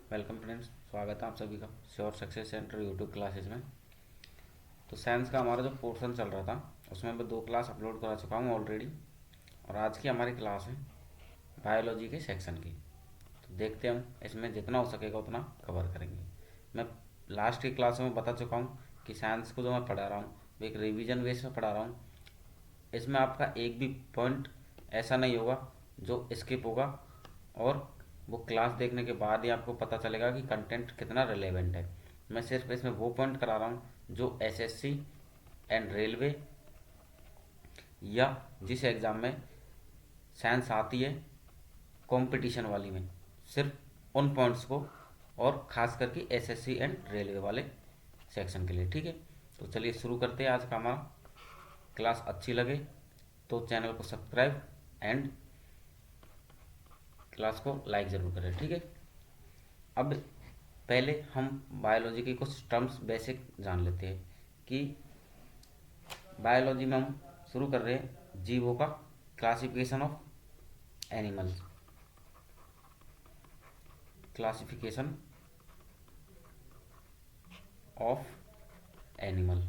Welcome friends, स्वागत है आप सभी का sure success centre YouTube classes में। तो साइंस का हमारा जो पोर्शन चल रहा था उसमें मैं 2 क्लास अपलोड करा चुका हूँ ऑलरेडी। और आज की हमारी क्लास है बायोलॉजी के सेक्शन की। तो देखते हैं हम इसमें जितना हो सकेगा उतना कवर करेंगे। मैं लास्ट की क्लास में बता चुका हूँ कि साइंस को जो मैं पढ़ा रहा हूँ वो एक रिवीजन बेस में पढ़ा रहा हूँ। इसमें आपका एक भी पॉइंट ऐसा नहीं होगा जो स्किप होगा, और वो क्लास देखने के बाद ही आपको पता चलेगा कि कंटेंट कितना रिलेवेंट है। मैं सिर्फ इसमें वो पॉइंट करा रहा हूँ जो एसएससी एंड रेलवे या जिस एग्ज़ाम में साइंस आती है कंपटीशन वाली में, सिर्फ उन पॉइंट्स को, और ख़ास करके एसएससी एंड रेलवे वाले सेक्शन के लिए। ठीक है, तो चलिए शुरू करते हैं आज का हमारा। क्लास अच्छी लगे तो चैनल को सब्सक्राइब एंड क्लास को लाइक ज़रूर करें। ठीक है, अब पहले हम बायोलॉजी के कुछ टर्म्स बेसिक जान लेते हैं कि बायोलॉजी में हम शुरू कर रहे हैं जीवों का classification of animals. Classification of animal.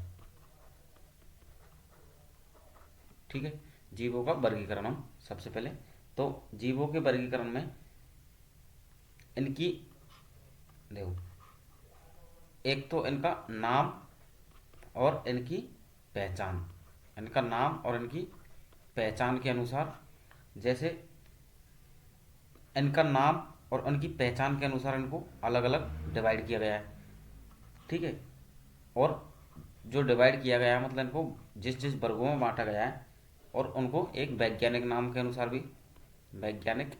ठीक है, जीवों का वर्गीकरण हम सबसे पहले, तो जीवों के वर्गीकरण में इनकी देखो, एक तो इनका नाम और इनकी पहचान। इनका नाम और इनकी पहचान के अनुसार, जैसे इनका नाम और उनकी पहचान के अनुसार इनको अलग अलग डिवाइड किया गया है। ठीक है, और जो डिवाइड किया गया है मतलब इनको जिस जिस वर्गों में बांटा गया है, और उनको एक वैज्ञानिक नाम के अनुसार भी, वैज्ञानिक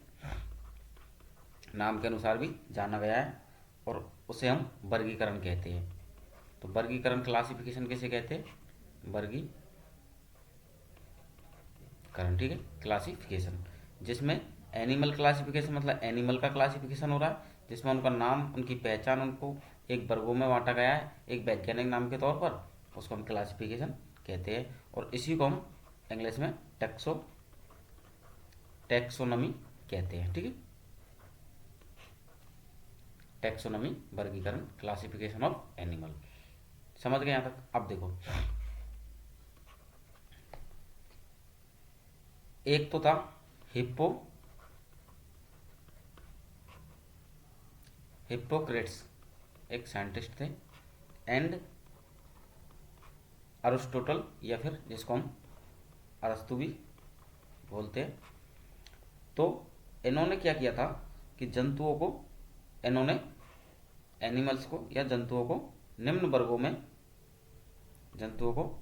नाम के अनुसार भी जाना गया है, और उसे हम वर्गीकरण कहते हैं। तो वर्गीकरण क्लासिफिकेशन किसे कहते हैं? वर्गीकरण। ठीक है, क्लासिफिकेशन जिसमें एनिमल क्लासिफिकेशन मतलब एनिमल का क्लासिफिकेशन हो रहा है, जिसमें उनका नाम उनकी पहचान उनको एक वर्गों में बांटा गया है एक वैज्ञानिक नाम के तौर पर, उसको हम क्लासिफिकेशन कहते हैं। और इसी को हम इंग्लिश में टैक्सोनॉमी कहते हैं। ठीक है, टैक्सोनॉमी वर्गीकरण क्लासिफिकेशन ऑफ एनिमल। समझ गए यहाँ तक? अब देखो, एक तो था हिप्पोक्रेट्स, एक साइंटिस्ट थे, एंड अरिस्टोटल, या फिर जिसको हम अरस्तु भी बोलते हैं। तो इन्होंने क्या किया था कि जंतुओं को, इन्होंने एनिमल्स को या जंतुओं को निम्न वर्गों में, जंतुओं को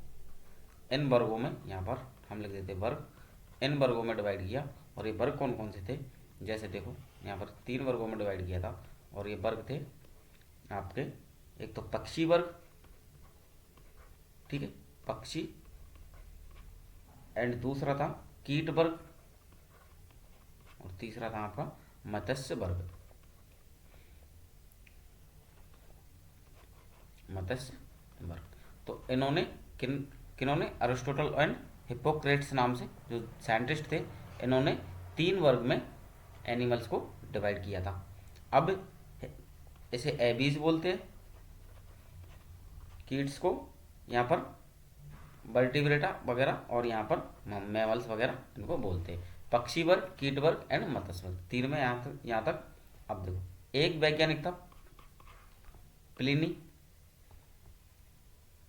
इन वर्गों में, यहाँ पर हम लिख देते वर्ग, इन वर्गों में डिवाइड किया। और ये वर्ग कौन कौन से थे? जैसे देखो, यहाँ पर 3 वर्गों में डिवाइड किया था, और ये वर्ग थे आपके, एक तो पक्षी वर्ग, ठीक है, पक्षी, एंड दूसरा था कीट वर्ग, और तीसरा था आपका मत्स्य वर्ग। मत्स्य वर्ग। तो इन्होंने किन्होंने अरिस्टोटल एंड हिप्पोक्रेट्स नाम से जो साइंटिस्ट थे, इन्होंने 3 वर्ग में एनिमल्स को डिवाइड किया था। अब इसे एबीज बोलते हैं, कीट्स को यहाँ पर वर्टिब्रेटा वगैरह, और यहाँ पर मैमल्स वगैरह इनको बोलते हैं। पक्षी वर्ग, कीट वर्ग एंड मत्स्य वर्ग, 3 में यहाँ तक। अब देखो, एक वैज्ञानिक था प्लिनी,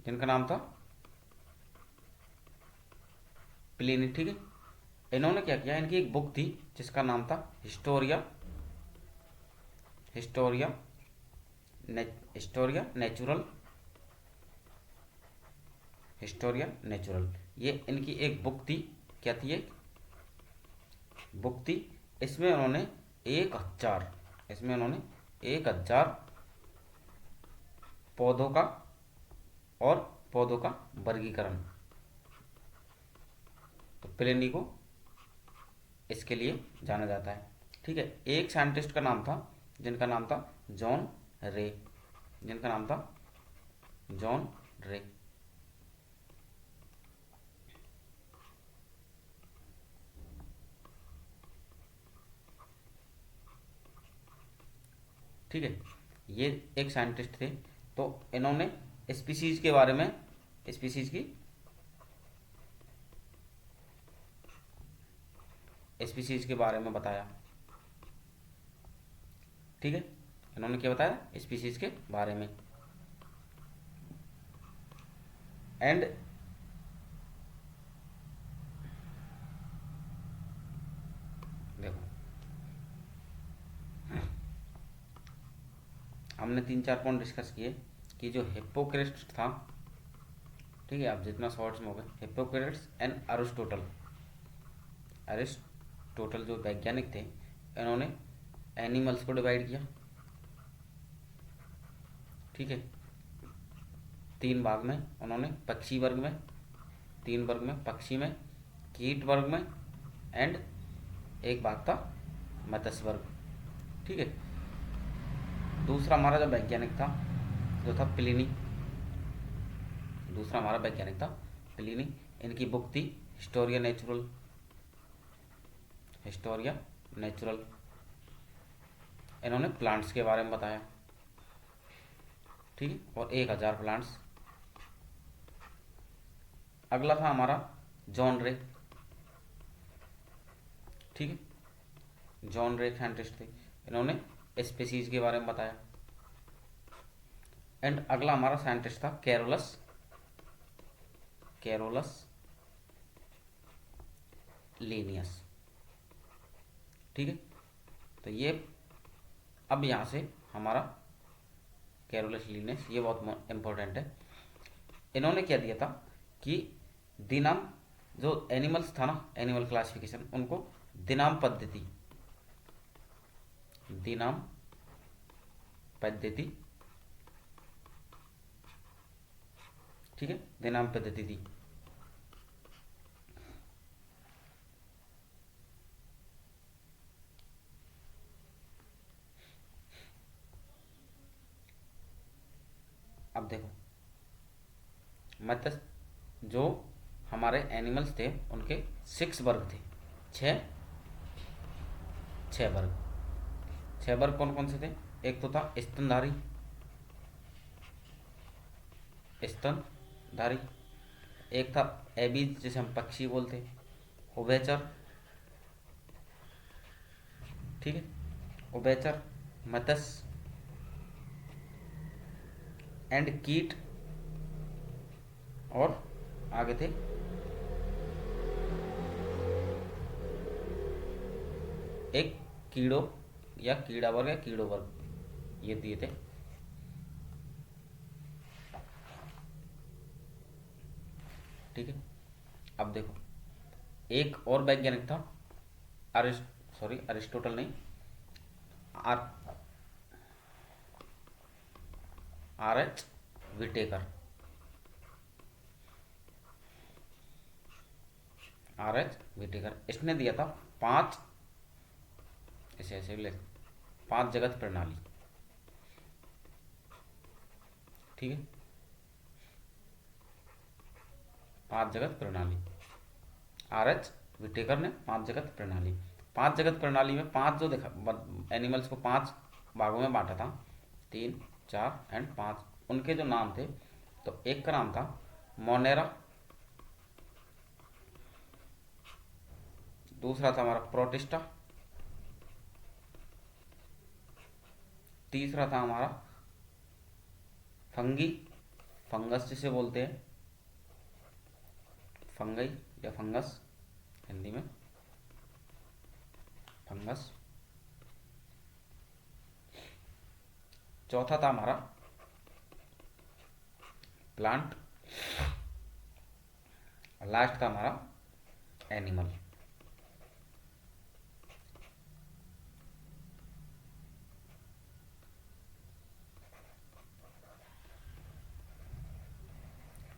जिनका नाम था प्लिनी। ठीक है, इन्होंने क्या किया, इनकी एक बुक थी जिसका नाम था Historia, Historia Historia natural, Historia natural. ये इनकी एक बुक थी। क्या थी? एक बुक थी। इसमें उन्होंने 1000, इसमें उन्होंने 1000 पौधों का और पौधों का वर्गीकरण, तो प्लिनी को इसके लिए जाना जाता है। ठीक है, एक साइंटिस्ट का नाम था, जिनका नाम था जॉन रे, जिनका नाम था जॉन रे। ठीक है, ये एक साइंटिस्ट थे। तो इन्होंने स्पीसीज के बारे में, स्पीसीज की स्पीसीज के बारे में बताया। ठीक है, इन्होंने क्या बताया, स्पीसीज के बारे में। एंड देखो, हमने 3-4 पॉइंट डिस्कस किए कि जो हिप्पोक्रेट्स था, ठीक है, आप जितना शॉर्ट्स में हो गए, हिप्पोक्रेट्स एंड अरिस्टोटल, अरिस्टोटल जो वैज्ञानिक थे, इन्होंने एनिमल्स को डिवाइड किया। ठीक है, 3 भाग में उन्होंने, पक्षी वर्ग में 3 वर्ग में, पक्षी में, कीट वर्ग में, एंड एक भाग था मत्स्य वर्ग। ठीक है, दूसरा हमारा जो वैज्ञानिक था, जो था प्लिनी, दूसरा हमारा वैज्ञानिक था प्लिनी। इनकी बुक थी हिस्टोरिया नेचुरल, हिस्टोरिया नेचुरल। इन्होंने प्लांट्स के बारे में बताया। ठीक है, और 1000 प्लांट्स। अगला था हमारा जॉन रे। ठीक है, जॉन रे साइंटिस्ट थे, इन्होंने स्पीसीज के बारे में बताया। एंड अगला हमारा साइंटिस्ट था कैरोलस, कैरोलस लीनियस। ठीक है, तो ये अब यहाँ से हमारा कैरोलस लीनियस, ये बहुत इंपॉर्टेंट है। इन्होंने क्या दिया था कि दिनाम, जो एनिमल्स था ना, एनिमल क्लासिफिकेशन, उनको दिनाम पद्धति, दिनाम पद्धति, ठीक है, दिनाम पद्धति थी। अब देखो, मतलब जो हमारे एनिमल्स थे उनके 6 वर्ग थे, छः छः वर्ग। 6 वर्ग कौन कौन से थे? एक तो था स्तनधारी, स्तनधारी। एक था एबीज, जिसे हम पक्षी बोलते, उभयचर। ठीक है, उभयचर, मत्स्य एंड कीट, और आगे थे एक कीड़ो या कीड़ा वर्ग या कीड़ो वर्ग, ये दिए थे। ठीक है, अब देखो, एक और वैज्ञानिक था, अरिस्टोटल नहीं, R R H Whittaker, R H Whittaker. इसने दिया था 5, ऐसे ऐसे ले, 5 जगत प्रणाली। ठीक है, 5 जगत प्रणाली, आर एच विटेकर ने 5 जगत प्रणाली। 5 जगत प्रणाली में 5 जो देखा, एनिमल्स को 5 भागों में बांटा था, 3, 4 एंड 5। उनके जो नाम थे, तो एक का नाम था मोनेरा, दूसरा था हमारा प्रोटिस्टा, तीसरा था हमारा फंगी, फंगस जिसे बोलते हैं, फंगई या फंगस हिंदी में, फंगस। चौथा था हमारा प्लांट, लास्ट था हमारा एनिमल।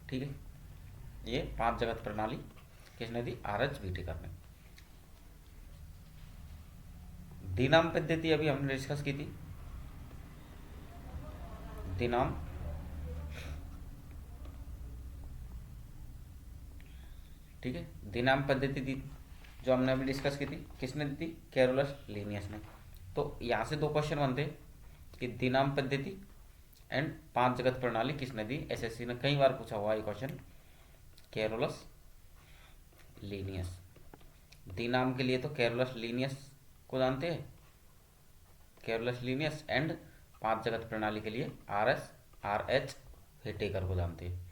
ठीक है, ये 5 जगत प्रणाली किसने दी? आर एच विटेकर ने। दिनाम पद्धति अभी हमने डिस्कस की थी, दिनाम, ठीक है, दिनाम पद्धति दी जो हमने अभी डिस्कस की थी, किसने दी थी? कैरोलस लीनियस ने। तो यहाँ से 2 क्वेश्चन बनते, कि दिनाम पद्धति एंड पांच जगत प्रणाली किसने दी? एसएससी ने कई बार पूछा हुआ ये क्वेश्चन, कैरोलस लीनियस। दिनाम के लिए तो कैरोलस लीनियस को जानते हैं, कैरोलस लीनियस, एंड पांच जगत प्रणाली के लिए आर एच व्हिटेकर को जानते हैं।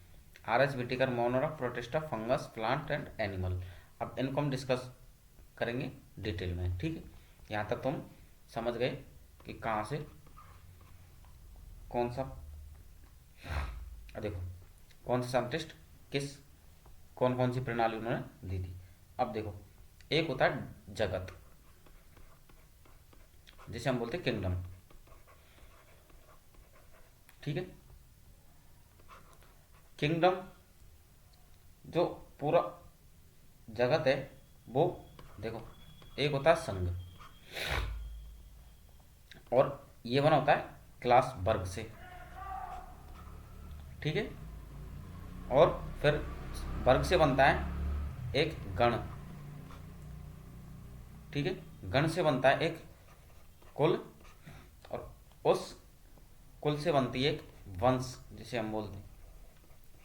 R H Whittaker, Monera, protista, fungus, plant and animal. अब इनको हम डिस्कस करेंगे डिटेल में, ठीक है। यहाँ तक तुम समझ गए कि कहाँ से कौन सा, देखो कौन सा साइंटिस्ट किस कौन कौन सी प्रणाली उन्होंने दी थी। अब देखो, एक होता है जगत, जिसे हम बोलते हैं किंगडम, ठीक है। किंगडम जो पूरा जगत है वो, देखो एक होता है संघ, और ये बना होता है क्लास वर्ग से, ठीक है। और फिर वर्ग से बनता है एक गण, ठीक है। गण से बनता है एक कुल, और उस कुल से बनती है एक वंश जिसे हम बोलते हैं,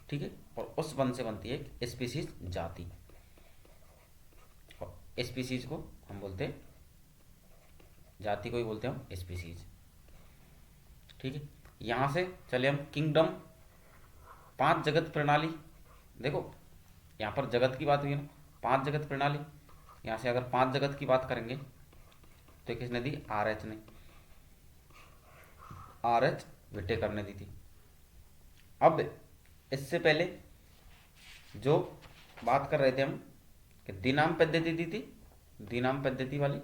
ठीक है। और उस वंश से बनती है एक स्पीसीज, जाति, और स्पीसीज को हम बोलते हैं, जाति को ही बोलते हैं हम स्पीसीज, ठीक है। यहां से चले हम किंगडम, पांच जगत प्रणाली। देखो यहाँ पर जगत की बात हुई ना, पांच जगत प्रणाली। यहाँ से अगर पांच जगत की बात करेंगे तो किसने दी? आर एच ने, आर एच व्हिटेकर ने दी थी। अब इससे पहले जो बात कर रहे थे हम कि दिनाम पद्धति दी थी, दिनाम पद्धति वाली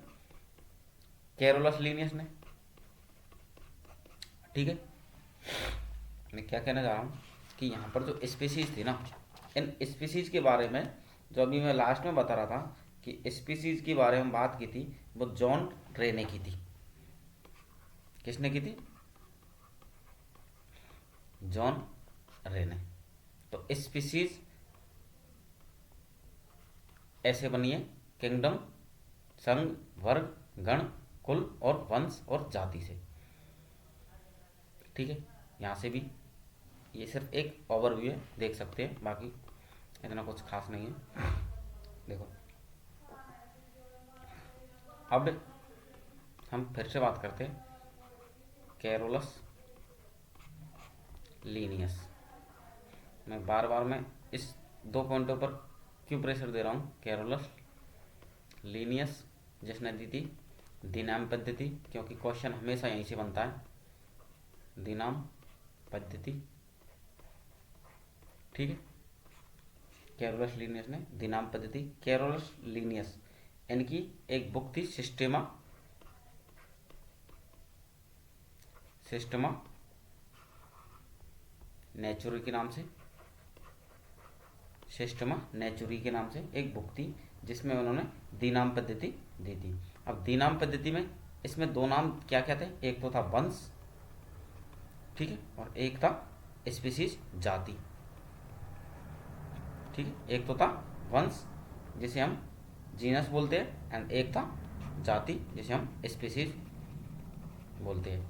कैरोलस लीनियस ने, ठीक है। मैं क्या कहना चाह रहा हूँ कि यहाँ पर जो स्पीसीज थी ना, इन स्पीसीज के बारे में जो अभी मैं लास्ट में बता रहा था कि स्पीसीज के बारे में बात की थी, वो जॉन रे ने की थी। किसने की थी? जॉन रे ने। तो स्पीसीज ऐसे बनी है किंगडम, संघ, वर्ग, गण, कुल और वंश और जाति से, ठीक है। यहाँ से भी ये सिर्फ एक ओवरव्यू है, देख सकते हैं, बाकी इतना कुछ खास नहीं है। देखो अब हम फिर से बात करते हैं कैरोलस लीनियस। मैं बार बार मैं इस दो पॉइंटों पर क्यों प्रेशर दे रहा हूँ? कैरोलस लीनियस जिसने दी थी दिनाम पद्धति, क्योंकि क्वेश्चन हमेशा यहीं से बनता है, दिनाम पद्धति, ठीक है। कैरोलस लीनियस ने दिनाम पद्धति, कैरोलस लीनियस इनकी एक बुक थी सिस्टेमा नेचुरी के नाम से, सिस्टेमा नेचुरी के नाम से एक बुक थी जिसमें उन्होंने दिनाम पद्धति दी थी। अब दिनाम पद्धति में इसमें दो नाम क्या क्या थे? एक तो था वंश, ठीक है, और एक था स्पीसीज, जाति, ठीक है। एक तो था वंश जिसे हम जीनस बोलते हैं, एंड एक था जाति जिसे हम स्पीसीज बोलते हैं,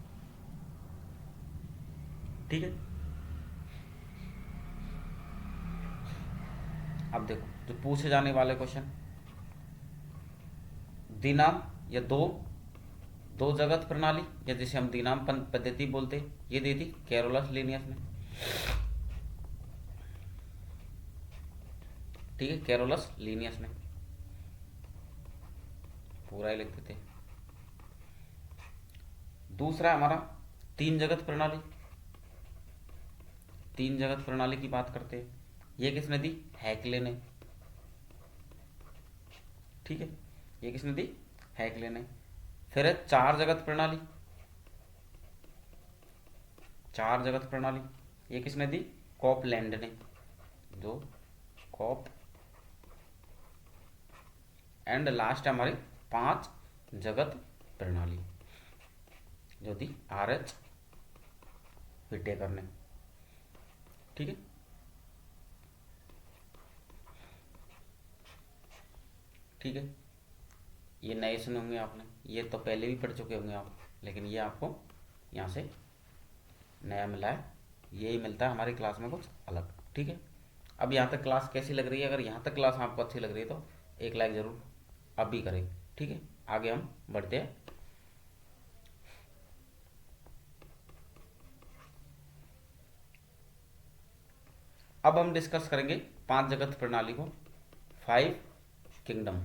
ठीक है। अब देखो जो पूछे जाने वाले क्वेश्चन, दिनाम या दो दो जगत प्रणाली, या जिसे हम दिनाम पद्धति बोलते हैं, ये दी थी कैरोलस लीनियस ने, ठीक है। कैरोलस लीनियस ने पूरा ही लिख देते। दूसरा हमारा तीन जगत प्रणाली, तीन जगत प्रणाली की बात करते हैं, ये किसने दी? हैकले ने, ठीक है। ये किसने दी? हैकले ने। फिर है चार जगत प्रणाली, चार जगत प्रणाली ये किसने दी? कॉपलैंड ने, जो कॉप। एंड लास्ट हमारी पांच जगत प्रणाली जो दी आर एच व्हिटेकर ने, ठीक है। ठीक है, ये नए सुने होंगे आपने, ये तो पहले भी पढ़ चुके होंगे आप, लेकिन ये आपको यहाँ से नया मिला है, यही मिलता है हमारी क्लास में कुछ अलग। ठीक है, अब यहाँ तक क्लास कैसी लग रही है? अगर यहाँ तक क्लास आपको अच्छी लग रही है तो एक लाइक ज़रूर अब भी करें। ठीक है, आगे हम बढ़ते हैं। अब हम डिस्कस करेंगे 5 जगत प्रणाली को, 5 किंगडम।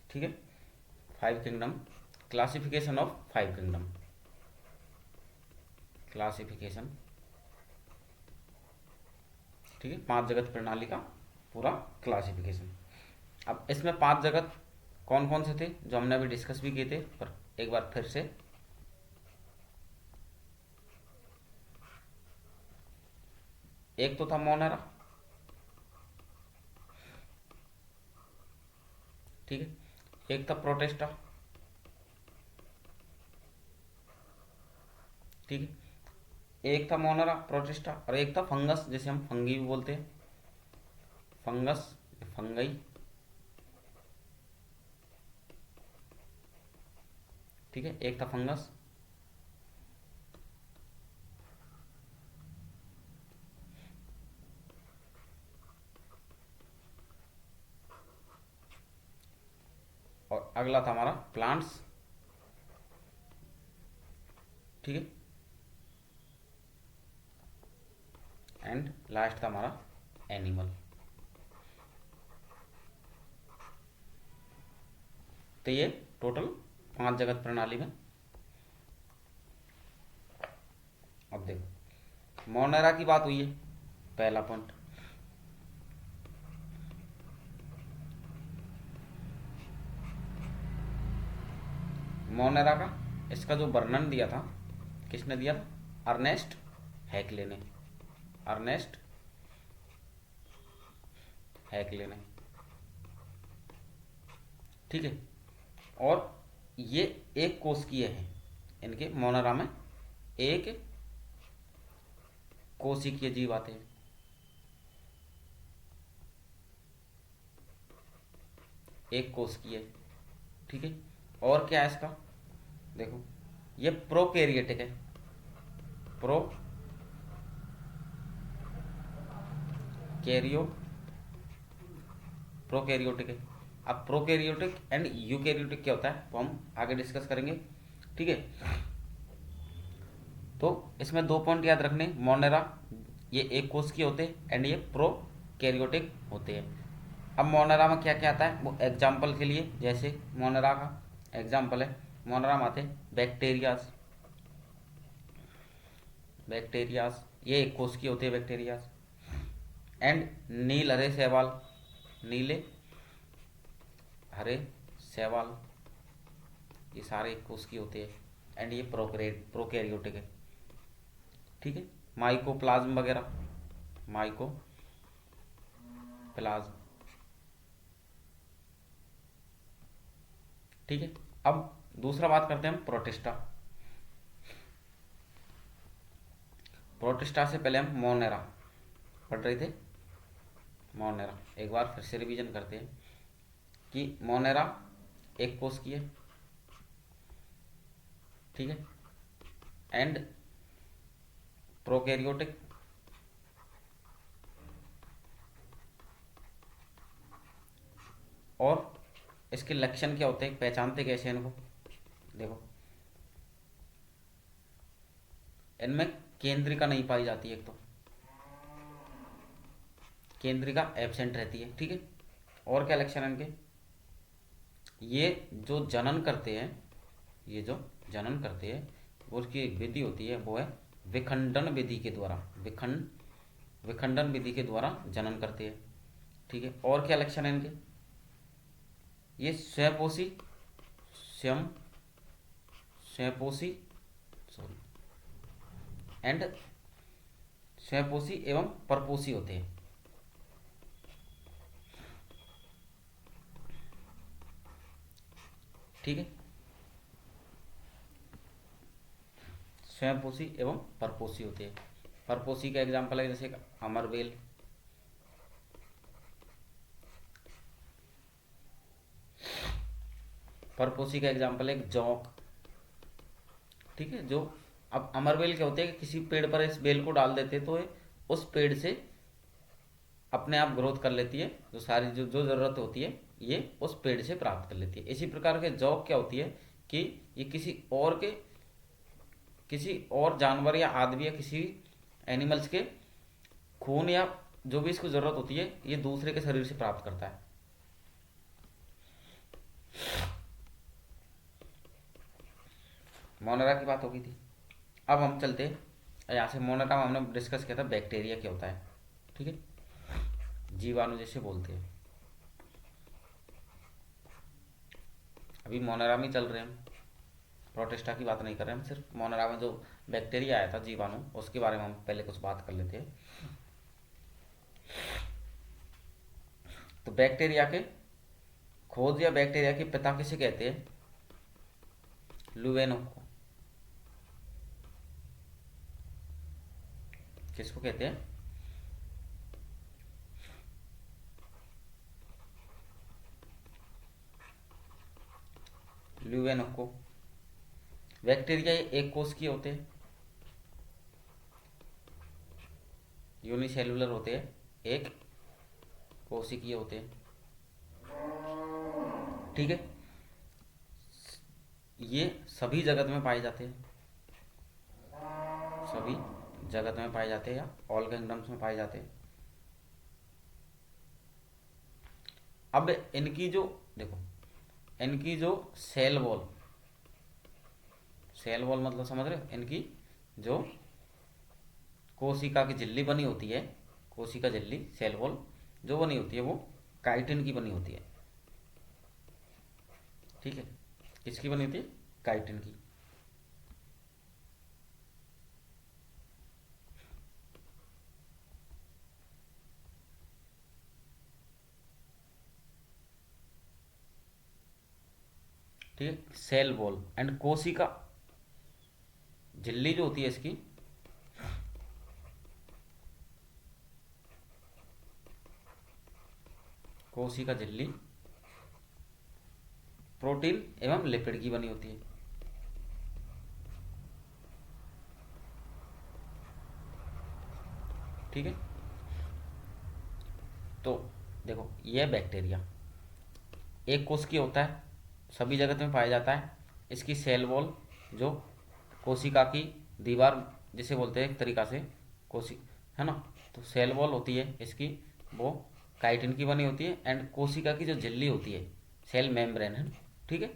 ठीक है, 5 kingdom, classification of 5 kingdom, classification. ठीक है, 5 जगत प्रणाली का पूरा क्लासिफिकेशन। अब इसमें 5 जगत कौन कौन से थे जो हमने अभी डिस्कस भी किए थे, पर एक बार फिर से। एक तो था मोनेरा, ठीक है, एक था प्रोटेस्टा, ठीक है, एक था मोनेरा प्रोटेस्टा, और एक था फंगस, जिसे हम फंगी भी बोलते हैं, फंगस, फंगई। ठीक है, एक था फंगस। और अगला था हमारा प्लांट्स। ठीक है, एंड लास्ट था हमारा एनिमल। तो ये टोटल 5 जगत प्रणाली में। अब देखो, मोनेरा की बात हुई है, पहला पॉइंट। मोनेरा का, इसका जो वर्णन दिया था, किसने दिया था? अर्नेस्ट हैक्ले ने, अर्नेस्ट हैक्ले ने। ठीक है, और ये एक कोशिकीय है, इनके मोनेरा में एक कोशिकीय जीव आते हैं। एक कोशिकीय, ठीक है। और क्या है इसका? देखो, ये प्रोकैरियोटिक है, प्रो कैरियो प्रोकैरियोटिक है। अब प्रोकैरियोटिक एंड यूकैरियोटिक क्या होता है वो हम आगे डिस्कस करेंगे। ठीक है, तो इसमें 2 पॉइंट याद रखने, मोनेरा ये एक कोश के होते हैं एंड ये प्रोकैरियोटिक होते हैं। अब मोनेरा में क्या क्या आता है वो एग्जाम्पल के लिए, जैसे मोनेरा का एग्जाम्पल है, मोनेरा में आते हैं बैक्टीरियाज, बैक्टीरियाज ये एक कोश के होते हैं बैक्टीरियाज, एंड नील हरे शैवाल, नीले हरे शैवाल, ये सारे एक कोश के होते हैं एंड ये प्रोकैरियोटिक है। ठीक है, माइकोप्लाज्म वगैरह, माइकोप्लाज्म। ठीक है, अब दूसरा बात करते हैं हम प्रोटिस्टा। प्रोटिस्टा से पहले हम मोनेरा पढ़ रहे थे। मोनेरा एक बार फिर से रिवीजन करते हैं कि मोनेरा एक कोश की है, ठीक है, एंड प्रोकैरियोटिक, और इसके लक्षण क्या होते हैं, पहचानते कैसे हैं इनको? देखो, इनमें केंद्रिका नहीं पाई जाती है, एक तो केंद्रिका एब्सेंट रहती है। ठीक है, और क्या लक्षण है इनके? ये जो जनन करते हैं, ये जो जनन करते हैं उसकी विधि होती है वो है विखंडन विधि के द्वारा, विखंडन विधि के द्वारा जनन करते हैं। ठीक है, और क्या लक्षण है इनके? ये स्वयंपोषी, स्वयं स्वयंपोषी सॉरी एंड स्वयंपोषी एवं परपोषी होते हैं। ठीक है, स्वयंपोषी एवं परपोषी होते हैं। परपोषी का एग्जाम्पल है जैसे अमरवेल, परपोषी का एग्जाम्पल है जौक। ठीक है, जो अब अमर बेल क्या होते हैं कि किसी पेड़ पर इस बेल को डाल देते हैं तो ये उस पेड़ से अपने आप ग्रोथ कर लेती है, जो सारी जो जो ज़रूरत होती है ये उस पेड़ से प्राप्त कर लेती है। इसी प्रकार के जौक क्या होती है कि ये किसी और जानवर या आदमी या किसी एनिमल्स के खून या जो भी इसको ज़रूरत होती है ये दूसरे के शरीर से प्राप्त करता है। मोनरा की बात हो गई थी। अब हम चलते यहाँ से, मोनरा में हमने डिस्कस किया था बैक्टीरिया क्या होता है। ठीक है, जीवाणु जैसे बोलते हैं। अभी मोनरा में चल रहे हैं हम, प्रोटिस्टा की बात नहीं कर रहे हम, सिर्फ मोनरा में जो बैक्टीरिया आया था जीवाणु उसके बारे में हम पहले कुछ बात कर लेते हैं। तो बैक्टीरिया के खोज या बैक्टीरिया के पिता किसे कहते हैं? लुवेनो को। किसको कहते हैं? लुवेनो को। बैक्टीरिया एक कोश की होते हैं, यूनिसेलुलर होते हैं, एक कोशिकीय होते हैं। ठीक है, ये सभी जगत में पाए जाते हैं, सभी जगत में पाए जाते हैं या ऑल किंगडम्स में पाए जाते हैं। अब इनकी जो देखो, इनकी जो सेल वॉल मतलब समझ रहे हो, इनकी जो कोशिका की झिल्ली बनी होती है, कोशिका झिल्ली सेल वॉल जो बनी होती है वो काइटिन की बनी होती है। ठीक है, किसकी बनी होती है? काइटिन की। ठीक है, सेल वॉल एंड कोशिका झिल्ली जो होती है इसकी, कोशिका झिल्ली प्रोटीन एवं लिपिड की बनी होती है। ठीक है, तो देखो यह बैक्टीरिया एक कोश की होता है, सभी जगत में पाया जाता है। इसकी सेल वॉल जो कोशिका की दीवार जिसे बोलते हैं एक तरीका से कोशि है ना, तो सेल वॉल होती है इसकी, वो काइटिन की बनी होती है। एंड कोशिका की जो झिल्ली होती है, सेल मेम्ब्रेन है। ठीक है,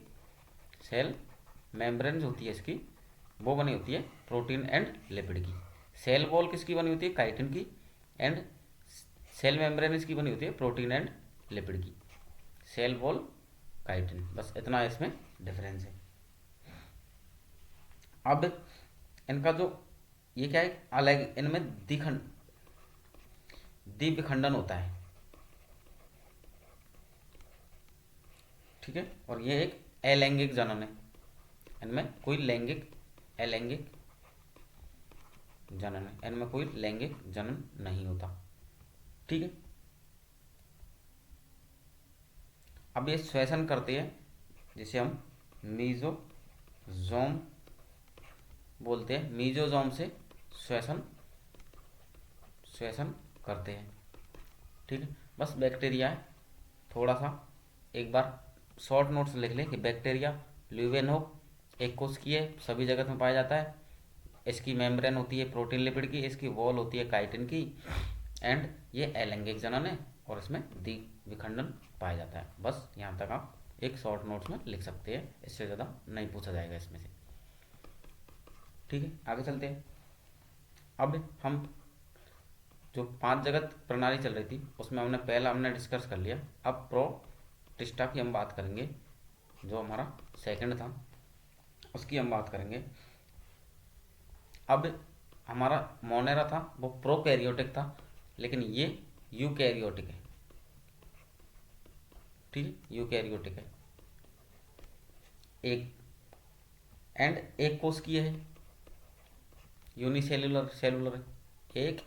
सेल मेम्ब्रेन जो होती है इसकी वो बनी होती है प्रोटीन एंड लिपिड की। सेल वॉल किसकी बनी होती है? काइटिन की। एंड सेल मेम्ब्रेन इसकी बनी होती है प्रोटीन एंड लिपिड की। सेल वॉल, काइटिन, बस इतना इसमें डिफरेंस है। अब इनका जो ये क्या है, अलग इनमें द्विखंडन होता है। ठीक है, और ये एक अलैंगिक जनन है, इनमें कोई लैंगिक अलैंगिक जनन है, इनमें कोई लैंगिक जनन नहीं होता। ठीक है, अब ये श्वसन करते हैं जिसे हम मीजोजोम बोलते हैं। मीजोजोम से श्वसन श्वसन करते हैं। ठीक है, बस बैक्टीरिया है। थोड़ा सा एक बार शॉर्ट नोट्स लिख लें कि बैक्टीरिया ल्यूवेनहोक एक कोशिकीय है, सभी जगत में पाया जाता है। इसकी मेम्ब्रेन होती है प्रोटीन लिपिड की, इसकी वॉल होती है काइटिन की। एंड ये अलैंगिक जनन है और इसमें द्विखंडन पाया जाता है। बस यहाँ तक आप एक शॉर्ट नोट्स में लिख सकते हैं, इससे ज़्यादा नहीं पूछा जाएगा इसमें से। ठीक है, आगे चलते हैं। अब हम जो 5 जगत प्रणाली चल रही थी उसमें हमने डिस्कस कर लिया। अब प्रोटिस्टा की हम बात करेंगे, जो हमारा सेकंड था उसकी हम बात करेंगे। अब हमारा मोनेरा था वो प्रोकैरियोटिक था, लेकिन ये यूकैरियोटिक है। ठीक है, यूकैरियोटिक है, एक एंड एक कोशिकीय है, यूनिसेलुलर सेलुलर है, एक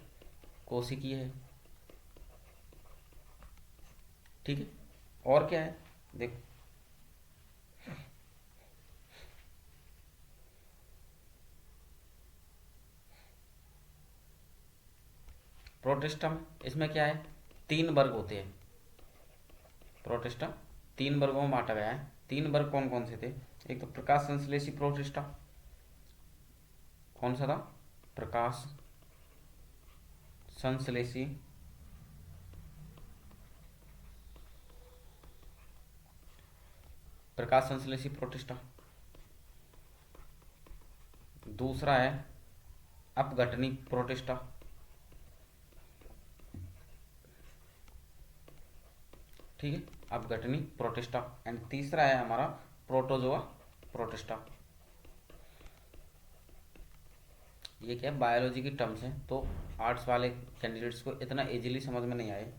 कोशिकीय है। ठीक है, और क्या है देखो, प्रोटिस्टा में इसमें क्या है, 3 वर्ग होते हैं। प्रोटिस्टा 3 वर्गों में बांटा गया है। 3 वर्ग कौन कौन से थे? एक तो प्रकाश संश्लेषी प्रोटिस्टा, कौन सा था? प्रकाश संश्लेषी प्रोटिस्टा। दूसरा है अपघटनी प्रोटिस्टा, ठीक है, अपघटनी प्रोटिस्टा। एंड तीसरा है हमारा प्रोटोजोआ प्रोटिस्टा। ये क्या है, बायोलॉजी की टर्म्स हैं, तो आर्ट्स वाले कैंडिडेट्स को इतना इजीली समझ में नहीं आए,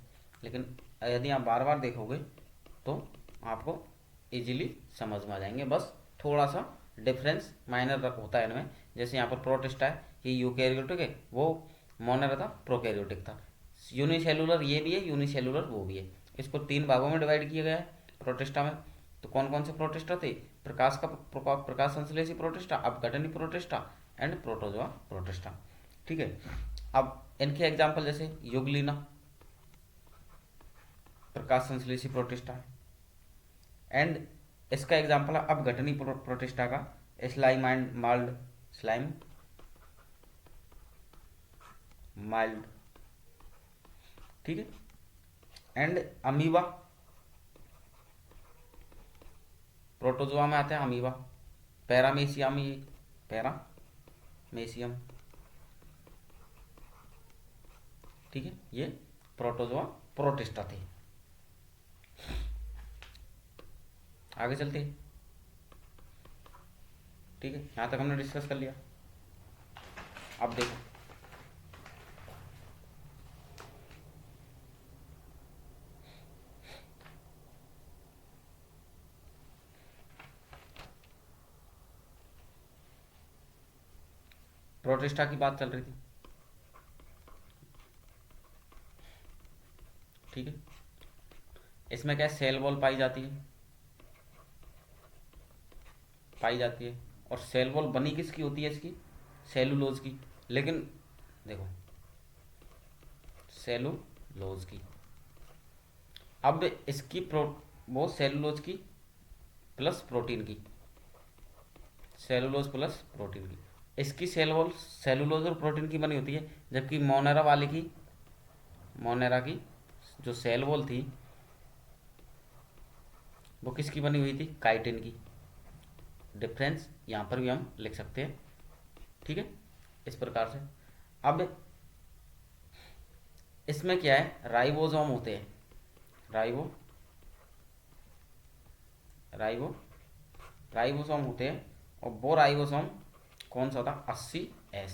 लेकिन यदि आप बार बार देखोगे तो आपको इजीली समझ में आ जाएंगे। बस थोड़ा सा डिफरेंस माइनर होता है इनमें। जैसे यहाँ पर प्रोटिस्टा है, ये यूकैरियोटिक है, वो मोनरा था, प्रोकैरियोटिक था। यूनिसेलुलर ये भी है, यूनिसेलुलर वो भी है। इसको 3 भागों में डिवाइड किया गया है प्रोटिस्टा में। तो कौन कौन से प्रोटिस्टा थे? प्रकाश संश्लेषी प्रोटिस्टा, अपघटनी प्रोटिस्टा एंड प्रोटोजोआ प्रोटिस्टा, ठीक है। अब इनके एग्जाम्पल जैसे युगलिना प्रकाश संश्लेषी प्रोटिस्टा है, एंड इसका एग्जाम्पल है अपघटनी प्रोटिस्टा का slime and mould, slime mould, ठीक है। एंड अमीबा, प्रोटोजोआ में आता है अमीबा, पैरामेसियम, ये पैरामेसियम, ठीक है, ये प्रोटोजोआ प्रोटिस्टा थे। आगे चलते हैं, ठीक है, यहां तक हमने डिस्कस कर लिया। अब देखो प्रोटिस्टा की बात चल रही थी, ठीक है। इसमें क्या सेल वॉल पाई जाती है, और सेल वॉल बनी किसकी होती है? इसकी सेलुलोज की। लेकिन देखो सेलुलोज की, अब इसकी वो सेलुलोज की प्लस प्रोटीन की, सेलुलोज प्लस प्रोटीन की, इसकी सेल वॉल सेलुलोज और प्रोटीन की बनी होती है। जबकि मोनेरा वाले की, मोनेरा की जो सेल वॉल थी वो किसकी बनी हुई थी? काइटिन की। डिफरेंस यहाँ पर भी हम लिख सकते हैं, ठीक है, इस प्रकार से। अब इसमें क्या है, राइबोसोम होते हैं, राइबोसोम होते हैं, और वो राइबोसोम कौन सा था? 80S,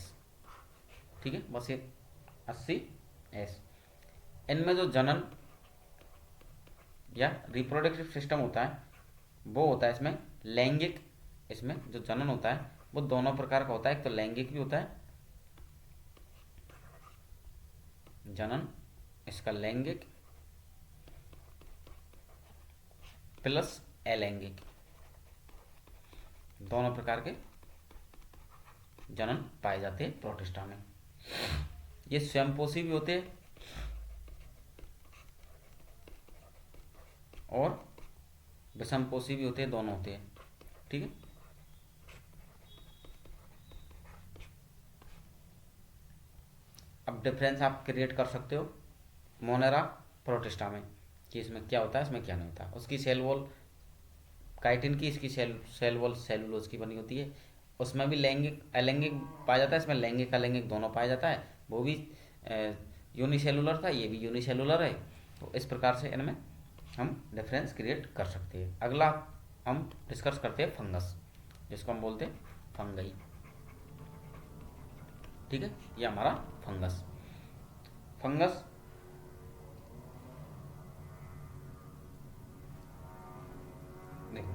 ठीक है, बस ये 80S। इनमें जो जनन या रिप्रोडक्टिव सिस्टम होता है वो होता है इसमें लैंगिक। इसमें जो जनन होता है वो दोनों प्रकार का होता है, एक तो लैंगिक भी होता है जनन, इसका लैंगिक प्लस अलैंगिक, दोनों प्रकार के जनन पाए जाते हैं प्रोटिस्टा में। ये स्वयंपोषी भी होते हैं और विषमपोषी भी होते हैं, दोनों होते हैं, ठीक है। अब डिफरेंस आप क्रिएट कर सकते हो मोनेरा प्रोटिस्टा में कि इसमें क्या होता है, इसमें क्या नहीं होता। उसकी सेल वॉल काइटिन की, इसकी सेल वॉल सेलुलोज की बनी होती है। उसमें भी लैंगिक अलैंगिक पाया जाता है, इसमें लैंगिक अलैंगिक दोनों पाया जाता है। वो भी यूनिसेलुलर था, ये भी यूनिसेलुलर है। तो इस प्रकार से इनमें हम डिफरेंस क्रिएट कर सकते हैं। अगला हम डिस्कस करते हैं फंगस, जिसको हम बोलते हैं फंगई, ठीक है। ये हमारा फंगस देखो,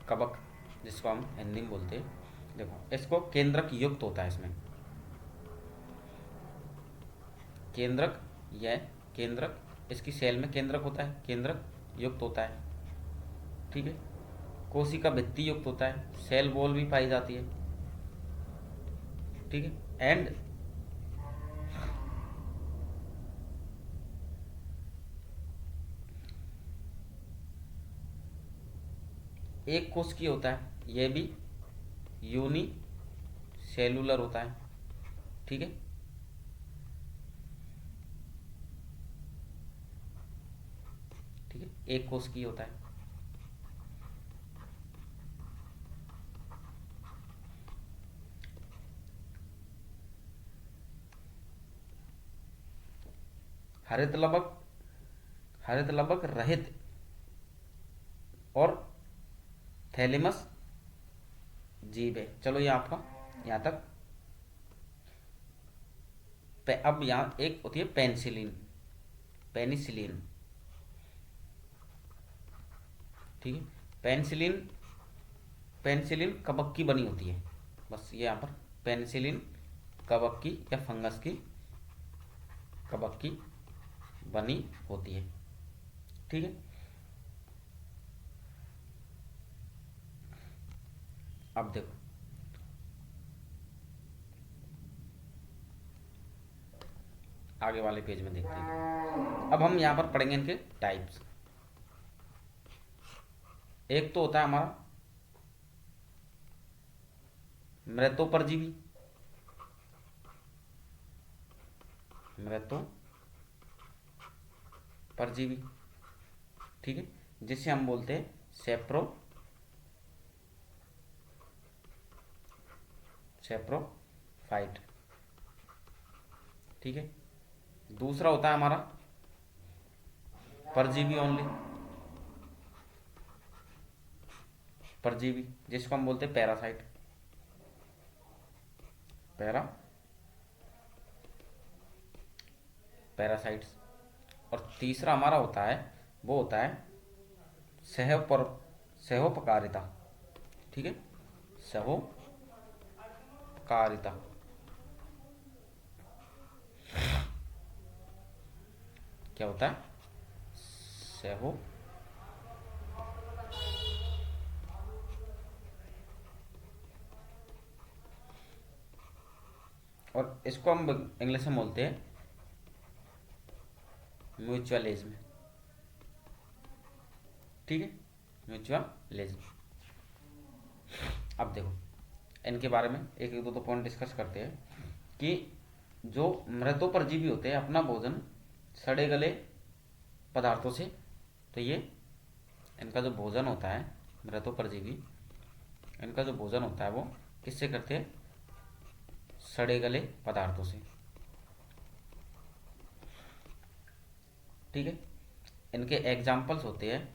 कवक जिसको हम हिंदी में बोलते हैं, देखो इसको केंद्रक युक्त होता है। इसमें केंद्रक, यह केंद्रक, इसकी सेल में केंद्रक होता है, केंद्रक युक्त होता है, ठीक है। कोशिका भित्ति युक्त होता है, सेल वॉल भी पाई जाती है, ठीक है। एंड एक कोशिकीय होता है, ये भी यूनी सेलुलर होता है। ठीक है, ठीक है, एक कोशिकीय होता है। हरित लवक, हरित लवक रहित और थैलेमस जीव है। चलो ये आपका यहाँ तक। अब यहाँ एक होती है पेनिसिलिन, पेनिसिलिन। ठीक है, पेनिसिलिन, पेनिसिलिन कवक की बनी होती है। बस ये यहाँ पर पेनिसिलिन कवक की या फंगस की कवक की बनी होती है। ठीक है, अब देखो आगे वाले पेज में देखते हैं। अब हम यहाँ पर पढ़ेंगे इनके टाइप्स। एक तो होता है हमारा मृतोपरजीवी, मृतो परजीवी। ठीक है, जिसे हम बोलते हैं सेप्रोफाइट। ठीक है, दूसरा होता है हमारा परजीवी ओनली, परजीवी, जिसको हम बोलते हैं पैरासाइट, पैरासाइट्स। और तीसरा हमारा होता है, वो होता है सहोपर सहोपकारिता। ठीक है, सहोपकारिता। क्या होता है? सहो, और इसको हम इंग्लिश में बोलते हैं म्यूचुअलिज्म। ठीक है, म्यूचुअलिज्म। अब देखो इनके बारे में एक एक दो पॉइंट डिस्कस करते हैं कि जो मृतोपरजीवी होते हैं अपना भोजन सड़े गले पदार्थों से, तो ये इनका जो भोजन होता है मृतोपरजीवी, इनका जो भोजन होता है वो किससे करते हैं? सड़े गले पदार्थों से। ठीक है, इनके एग्जाम्पल्स होते हैं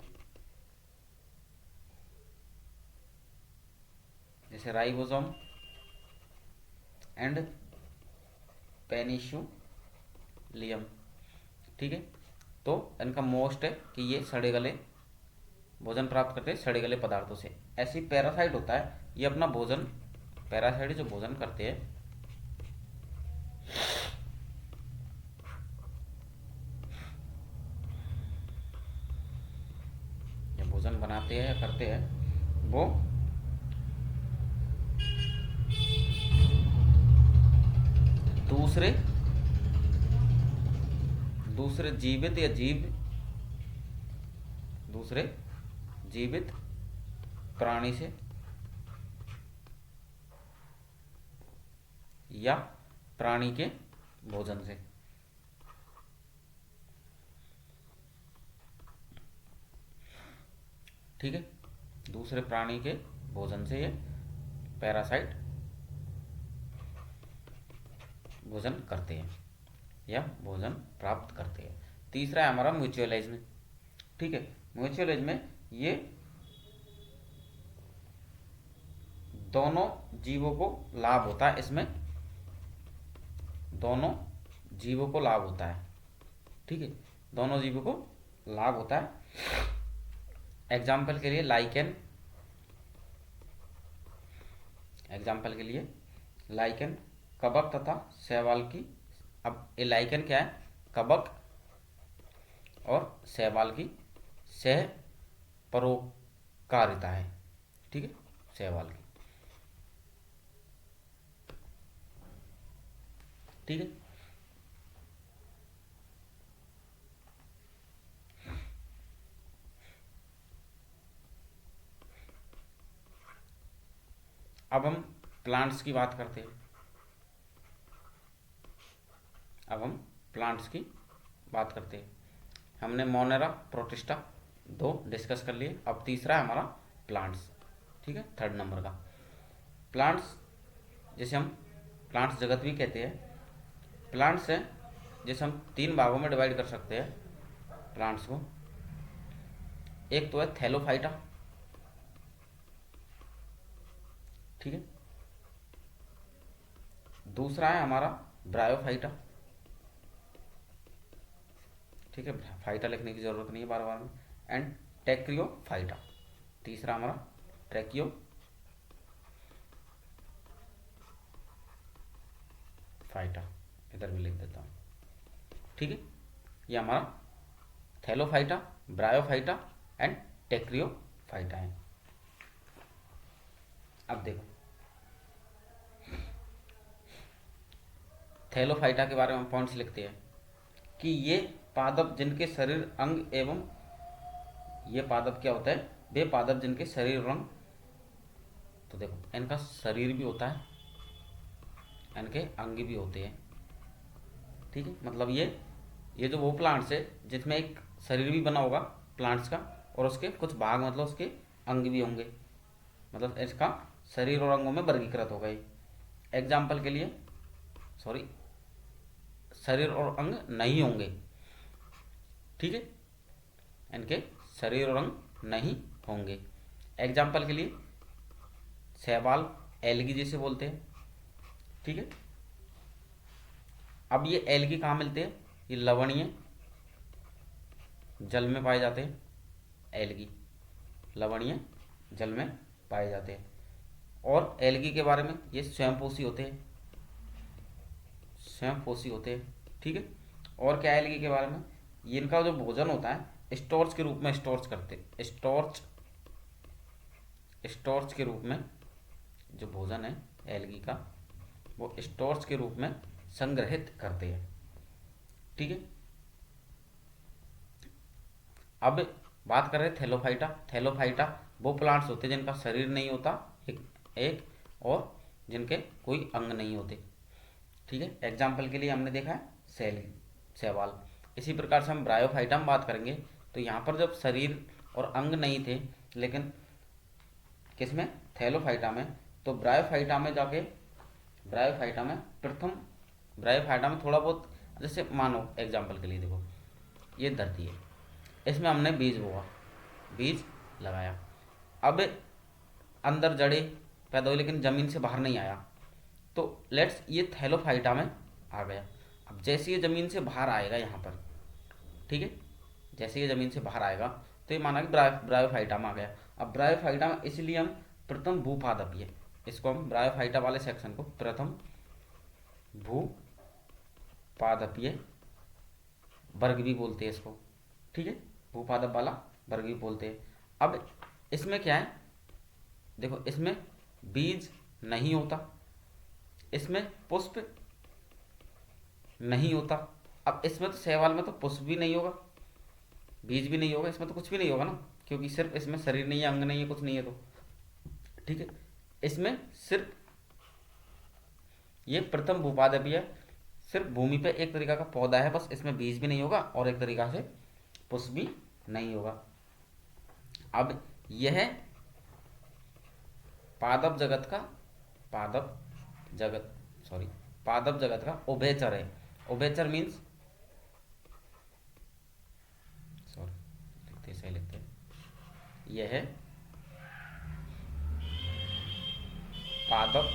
जैसे राइबोसोम एंड पेनिसुलियम। ठीक है, तो इनका मोस्ट है कि ये सड़े गले भोजन प्राप्त करते हैं सड़े गले पदार्थों से। ऐसी पैरासाइट होता है, ये अपना भोजन, पैरासाइट जो भोजन करते हैं या भोजन बनाते हैं या करते हैं, वो दूसरे दूसरे जीवित या दूसरे जीवित प्राणी से या प्राणी के भोजन से। ठीक है, दूसरे प्राणी के भोजन से ये पैरासाइट भोजन करते हैं या भोजन प्राप्त करते हैं। तीसरा है हमारा म्यूचुअलिज्म। ठीक है, म्यूचुअलिज्म में ये दोनों जीवों को लाभ होता है, इसमें दोनों जीवों को लाभ होता है। ठीक है, दोनों जीवों को लाभ होता है। एग्जाम्पल के लिए लाइकेन, एग्जाम्पल के लिए लाइकेन, कवक तथा शैवाल की। अब ये लाइकेन क्या है? कवक और शैवाल की सह परोपकारिता है। ठीक है, शैवाल की। ठीक है, अब हम प्लांट्स की बात करते हैं। अब हम प्लांट्स की बात करते हैं। हमने मोनेरा, प्रोटिस्टा दो डिस्कस कर लिए। अब तीसरा है हमारा प्लांट्स। ठीक है, थर्ड नंबर का प्लांट्स, जिसे हम प्लांट्स जगत भी कहते हैं। प्लांट्स है जिसे हम तीन भागों में डिवाइड कर सकते हैं प्लांट्स को। एक तो है थैलोफाइटा, ठीक है। दूसरा है हमारा ब्रायोफाइटा, ठीक है, फाइटा लिखने की जरूरत नहीं है बार बार में। एंड टेक्रियोफाइटा, तीसरा हमारा ट्रैकियोफाइटा, इधर भी लिख देता हूँ, ठीक है। ये हमारा थैलोफाइटा, ब्रायोफाइटा एंड टेक्रियोफाइटा है। अब देखो थैलोफाइटा के बारे में पॉइंट्स लिखते हैं कि ये पादप जिनके शरीर अंग एवं, ये पादप क्या होता है, वे पादप जिनके शरीर रंग, तो देखो इनका शरीर भी होता है, इनके अंग भी होते हैं, ठीक है। मतलब ये जो वो प्लांट्स है जिसमें एक शरीर भी बना होगा प्लांट्स का, और उसके कुछ भाग मतलब उसके अंग भी होंगे, मतलब इसका शरीर और अंगों में वर्गीकृत हो गए। एग्जाम्पल के लिए, सॉरी, शरीर और अंग नहीं होंगे, ठीक है, इनके शरीर और अंग नहीं होंगे। एग्जाम्पल के लिए शैवाल, एल्गी जिसे बोलते हैं, ठीक है। अब ये एल्गी कहाँ मिलते हैं, ये लवणीय जल में पाए जाते हैं। एल्गी लवणीय जल में पाए जाते हैं। और एल्गी के बारे में, ये स्वयंपोषी होते हैं, स्वयंपोषी होते हैं, ठीक है। और क्या है एल्गी के बारे में, ये इनका जो भोजन होता है स्टोर्च के रूप में स्टोर्च करते, स्टोर्च के रूप में जो भोजन है एल्गी का, वो स्टोर्च के रूप में संग्रहित करते हैं, ठीक है। अब बात कर रहे हैं थैलोफाइटा। थैलोफाइटा वो प्लांट्स होते हैं जिनका शरीर नहीं होता एक और जिनके कोई अंग नहीं होते, ठीक है। एग्जाम्पल के लिए हमने देखा है शैवाल। इसी प्रकार से हम ब्रायोफाइटा में बात करेंगे तो यहाँ पर जब शरीर और अंग नहीं थे, लेकिन किसमें, थैलोफाइटा में, तो ब्रायोफाइटा में जाके, ब्रायोफाइटा में थोड़ा बहुत, जैसे मानो एग्जाम्पल के लिए देखो ये धरती है, इसमें हमने बीज बोआ, बीज लगाया, अब अंदर जड़े पैदा हुई लेकिन ज़मीन से बाहर नहीं आया, तो लेट्स ये थैलोफाइटा में आ गया। अब जैसे ये ज़मीन से बाहर आएगा यहाँ पर, ठीक है, जैसे ये ज़मीन से बाहर आएगा तो ये माना कि ब्रायोफाइटा में आ गया। अब ब्रायोफाइटा में इसलिए हम प्रथम भूपादपीय, इसको हम ब्रायोफाइटा वाले सेक्शन को प्रथम भूपादपीय वर्ग भी बोलते हैं इसको, ठीक है, भूपादप वाला वर्ग भी बोलते हैं। अब इसमें क्या है, देखो इसमें बीज नहीं होता, इसमें पुष्प नहीं होता। अब इसमें तो शैवाल में तो पुष्प भी नहीं होगा, बीज भी नहीं होगा, इसमें तो कुछ भी नहीं होगा ना, क्योंकि सिर्फ इसमें शरीर नहीं है, अंग नहीं है, कुछ नहीं है, तो ठीक है। इसमें सिर्फ ये प्रथम भूपादपीय, सिर्फ भूमि पे एक तरीका का पौधा है बस, इसमें बीज भी नहीं होगा और एक तरीका से पुष्प भी नहीं होगा। अब यह पादप जगत का उभयचर है। उभयचर मीन्स, सॉरी लिखते सही लिखते हैं, यह है पादप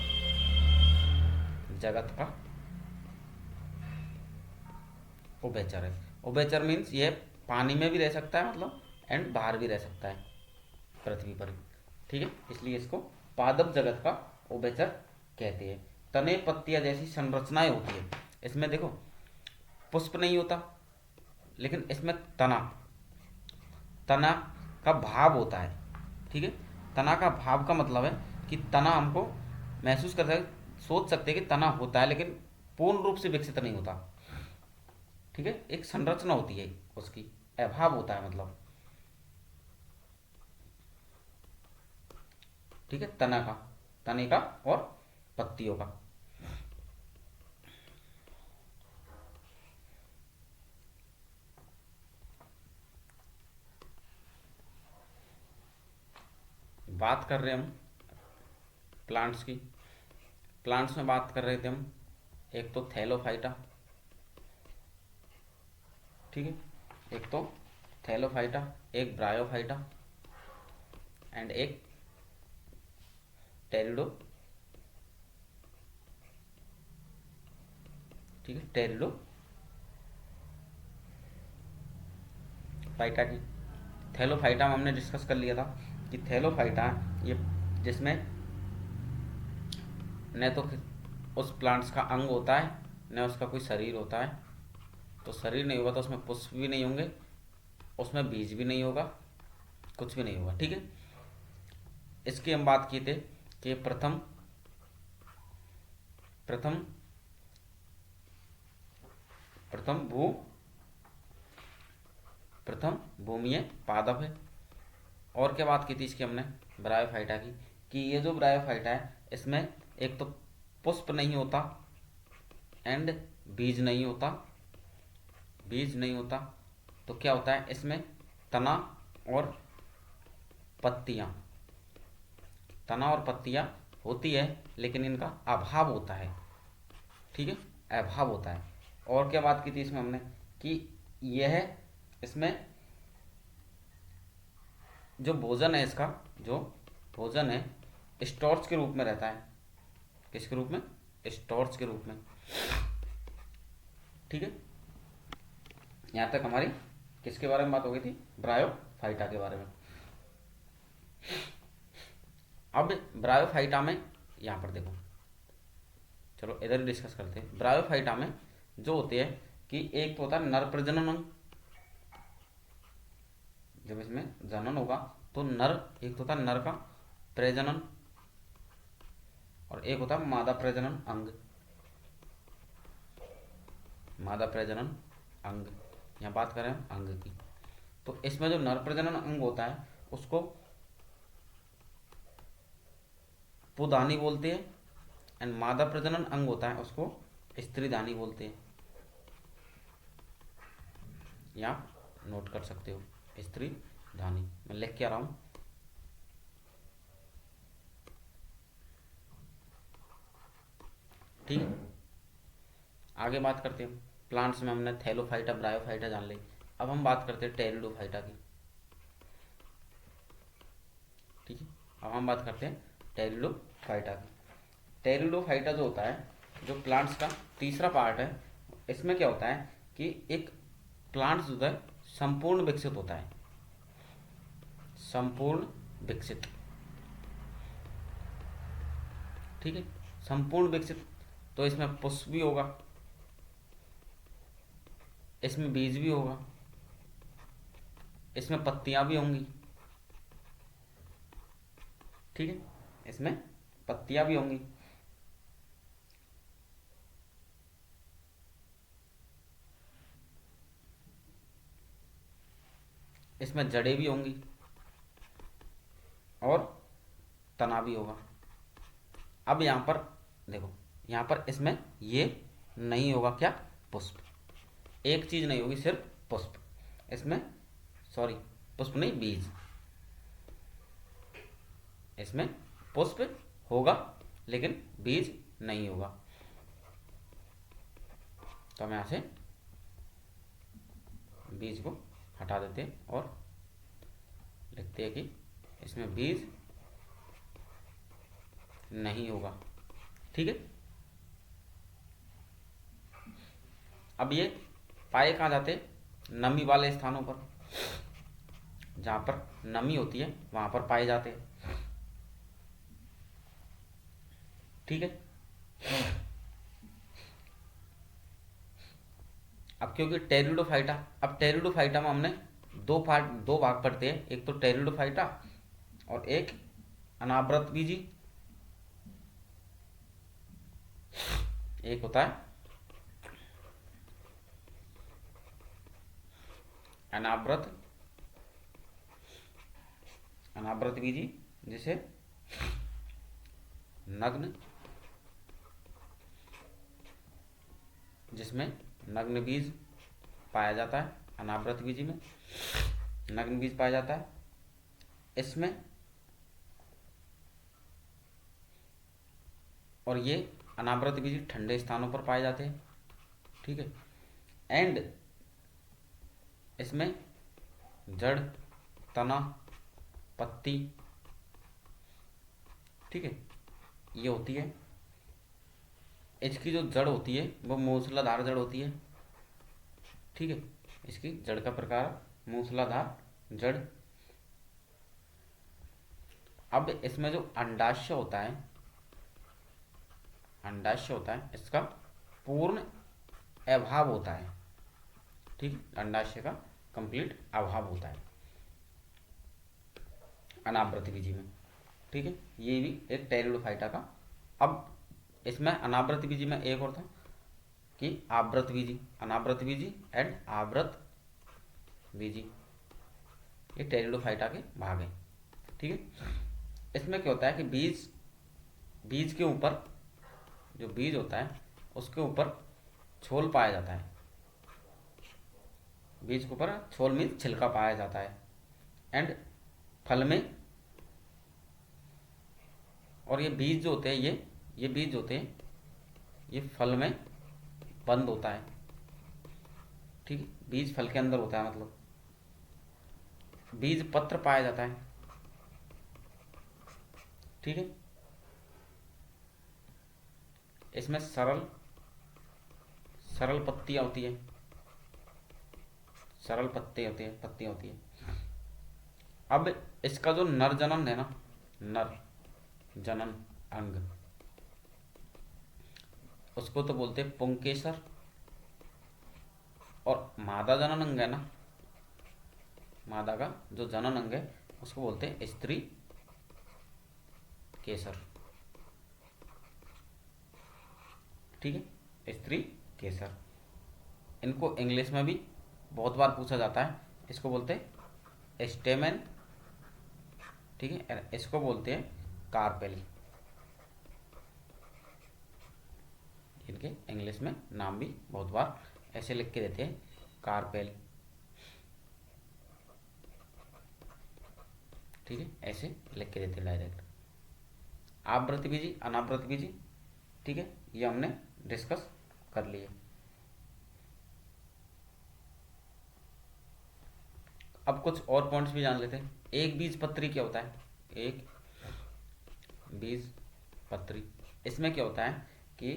जगत का उभयचर है। उभयचर मीन्स यह पानी में भी रह सकता है, मतलब एंड बाहर भी रह सकता है, पृथ्वी पर, ठीक है, इसलिए इसको पादप जगत का उभयचर कहते हैं। तने पत्तियां जैसी संरचनाएं होती है इसमें, देखो पुष्प नहीं होता, लेकिन इसमें तना का भाव होता है, ठीक है। तना का भाव का मतलब है कि तना हमको महसूस कर सकते, सोच सकते हैं कि तना होता है, लेकिन पूर्ण रूप से विकसित नहीं होता, ठीक है, एक संरचना होती है उसकी, अभाव होता है मतलब, ठीक है, तना का। तने का और पत्तियों का। बात कर रहे हम प्लांट्स की। प्लांट्स में बात कर रहे थे हम, एक तो थैलोफाइटा, ठीक है, एक तो थैलोफाइटा, एक ब्रायोफाइटा एंड एक टेरिडो, ठीक है, टेरिडो फाइटा की। थैलोफाइटा में हमने डिस्कस कर लिया था कि थैलोफाइटा ये जिसमें न तो उस प्लांट्स का अंग होता है न उसका कोई शरीर होता है। तो शरीर नहीं होगा तो उसमें पुष्प भी नहीं होंगे, उसमें बीज भी नहीं होगा, कुछ भी नहीं होगा, ठीक है। इसकी हम बात किए थे कि प्रथम प्रथम प्रथम भू प्रथम भूमीय पादप है। और क्या बात की थी इसकी हमने, ब्रायोफाइटा की, कि ये जो ब्रायोफाइटा है इसमें एक तो पुष्प नहीं होता एंड बीज नहीं होता, बीज नहीं होता, तो क्या होता है इसमें तना और पत्तियां, तना और पत्तियां होती है लेकिन इनका अभाव होता है, ठीक है, अभाव होता है। और क्या बात की थी इसमें हमने कि यह इसमें जो भोजन है, इसका जो भोजन है स्टोर्च के रूप में रहता है। किसके रूप में? स्टोर्च के रूप में, ठीक है। यहां तक हमारी किसके बारे में बात हो गई थी? ब्रायोफाइटा के बारे में। अब ब्रायोफाइटा में यहां पर देखो, चलो इधर डिस्कस करते हैं। ब्रायोफाइटा में जो होते हैं कि एक तो होता है नर प्रजनन अंग, जब इसमें जनन होगा तो नर, एक तो होता है नर का प्रजनन और एक होता है मादा प्रजनन अंग, मादा प्रजनन अंग। यहाँ बात करें हम अंग की, तो इसमें जो नर प्रजनन अंग होता है उसको पुदानी बोलते हैं एंड मादा प्रजनन अंग होता है उसको स्त्रीदानी बोलते हैं। यहाँ नोट कर सकते हो, स्त्रीदानी। मैं लिख के आ रहा हूँ। ठीक है, आगे बात करते हैं। प्लांट्स में हमने थैलोफाइटा ब्रायोफाइटा जान ली। अब हम बात करते हैं टेरिडोफाइटा की, ठीक है। अब हम बात करते हैं टेरिडोफाइटा की। टेरिडोफाइटा जो होता है, जो प्लांट्स का तीसरा पार्ट है, इसमें क्या होता है कि एक प्लांट्स जो है संपूर्ण विकसित होता है, संपूर्ण विकसित, ठीक है, संपूर्ण विकसित। तो इसमें पुष्प भी होगा, इसमें बीज भी होगा, इसमें पत्तियां भी होंगी, ठीक है, इसमें पत्तियां भी होंगी, इसमें जड़ें भी होंगी और तना भी होगा। अब यहां पर देखो, यहां पर इसमें ये नहीं होगा क्या? पुष्प। एक चीज नहीं होगी, सिर्फ पुष्प इसमें, सॉरी पुष्प नहीं, बीज। इसमें पुष्प होगा लेकिन बीज नहीं होगा। तो हम यहां से बीज को हटा देते हैं और लिखते हैं कि इसमें बीज नहीं होगा, ठीक है। अब ये पाए कहाँ जाते? नमी वाले स्थानों पर, जहां पर नमी होती है वहां पर पाए जाते हैं, ठीक है। अब क्योंकि टेरिडोफाइटा, अब टेरिडोफाइटा में हमने दो भाग पढ़ते हैं, एक तो टेरिडोफाइटा और एक अनावृत बीजी। एक होता है अनावृत अनावृत बीजी, जिसे नग्न, जिसमें नग्न बीज पाया जाता है, अनावृत बीजी में नग्न बीज पाया जाता है। इसमें और ये अनावृत बीज ठंडे स्थानों पर पाए जाते हैं, ठीक है। एंड इसमें जड़, तना, पत्ती, ठीक है, ये होती है। इसकी जो जड़ होती है वो मूसलाधार जड़ होती है, ठीक है। इसकी जड़ का प्रकार मूसलाधार जड़। अब इसमें जो अंडाशय होता है, अंडाशय होता है, इसका पूर्ण अभाव होता है, ठीक। अंडाशय का कंप्लीट अभाव होता है अनावृत बीजी में, ठीक है। ये भी एक टेरिडोफाइटा का। अब इसमें अनावृत बीजी में एक और था कि आवृत बीजी, अनावृत बीजी एंड आवृत बीजी, ये टेरिडोफाइटा के भाग हैं, ठीक है। इसमें क्या होता है कि बीज के ऊपर, जो बीज होता है उसके ऊपर छोल पाया जाता है, बीज के ऊपर छोल मीन छिलका पाया जाता है। एंड फल में, और ये बीज जो होते हैं, ये बीज जो होते हैं ये फल में बंद होता है, ठीक है। बीज फल के अंदर होता है, मतलब बीज पत्र पाया जाता है, ठीक है। इसमें सरल पत्तियां होती है, सरल पत्ते होते हैं, पत्तियां होती है। अब इसका जो नर जनन है ना, नर जनन अंग, उसको तो बोलते हैं पुंकेसर। और मादा जनन अंग है ना, मादा का जो जनन अंग है उसको बोलते हैं स्त्री केसर, ठीक है, स्त्री केसर। इनको इंग्लिश में भी बहुत बार पूछा जाता है, इसको बोलते हैं स्टेमेन, ठीक है, इसको बोलते हैं कार्पेल। इनके इंग्लिश में नाम भी बहुत बार ऐसे लिख के देते हैं, कार्पेल, ठीक है, ऐसे लिख के देते हैं डायरेक्ट। आवृत बीजी, अनावृत बीजी, ठीक है, ये हमने डिस्कस कर लिए। अब कुछ और पॉइंट्स भी जान लेते हैं। एक बीज पत्री क्या होता है? एक बीज पत्री, इसमें क्या होता है कि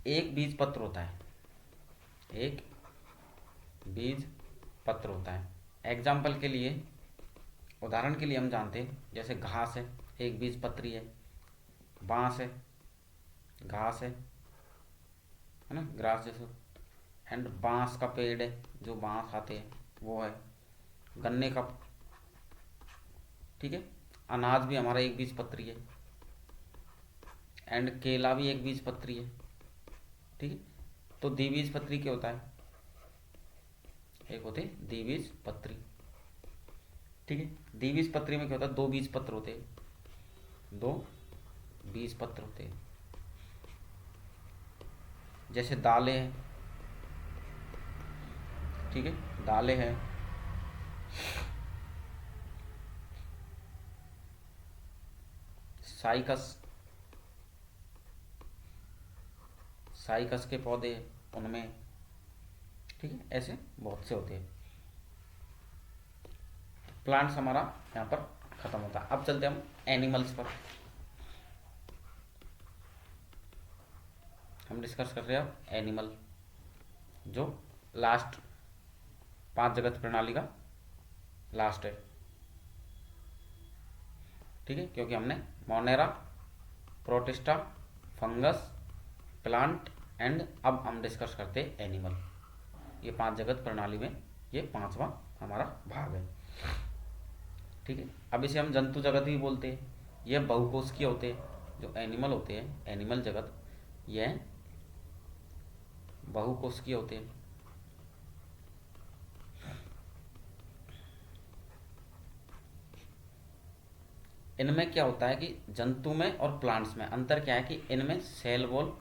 एक बीज पत्र होता है, एक बीज पत्र होता है। एग्जाम्पल के लिए, उदाहरण के लिए हम जानते हैं, जैसे घास है, एक बीज पत्री है। बांस है, घास है ना, ग्रास जैसे। एंड बांस का पेड़ है, जो बांस आते हैं वो है। गन्ने का, ठीक है, अनाज भी हमारा एक बीज पत्री है। एंड केला भी एक बीज पत्री है, ठीक है। तो द्विबीज पत्री क्या होता है? एक होते द्विबीज पत्री, ठीक है। द्विबीज पत्री में क्या होता है? दो बीज पत्र होते हैं, दो बीज पत्र होते हैं। जैसे दालें हैं, ठीक है, दालें हैं, साइकस के पौधे उनमें, ठीक है, ऐसे बहुत से होते हैं। प्लांट्स हमारा यहाँ पर खत्म होता है। अब चलते हैं हम एनिमल्स पर। हम डिस्कस कर रहे हैं अब एनिमल, जो लास्ट 5 जगत प्रणाली का लास्ट है, ठीक है, क्योंकि हमने Monera, protista, fungus, plant and अब हम डिस्कस करते हैं एनिमल। ये 5 जगत प्रणाली में ये 5वां हमारा भाग है, ठीक है। अब इसे हम जंतु जगत भी बोलते हैं। ये बहुकोशिकीय होते हैं, जो एनिमल होते हैं, एनिमल जगत, यह बहुकोशिकीय होते हैं। इनमें क्या होता है कि जंतु में और प्लांट्स में अंतर क्या है कि इनमें सेल वॉल